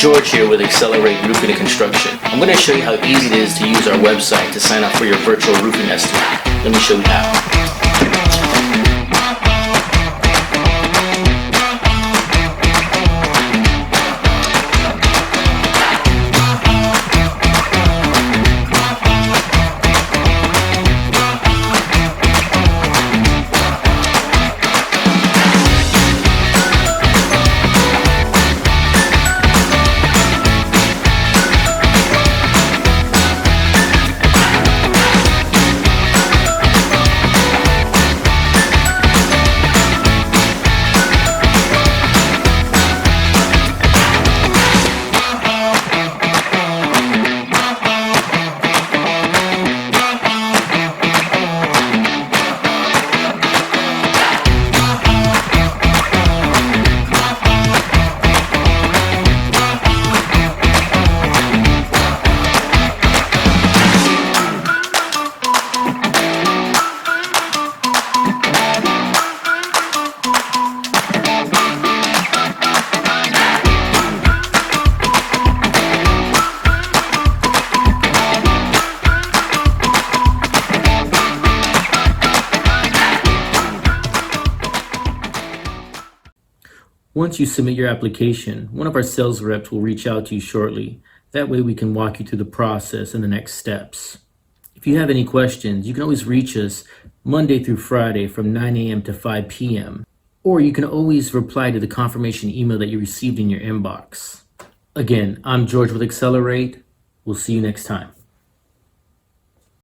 George here with XLR8 Roofing Construction. I'm going to show you how easy it is to use our website to sign up for your virtual roofing estimate. Let me show you how. Once you submit your application, one of our sales reps will reach out to you shortly. That way we can walk you through the process and the next steps. If you have any questions, you can always reach us Monday through Friday from 9 a.m. to 5 p.m. Or you can always reply to the confirmation email that you received in your inbox. Again, I'm George with XLR8. We'll see you next time.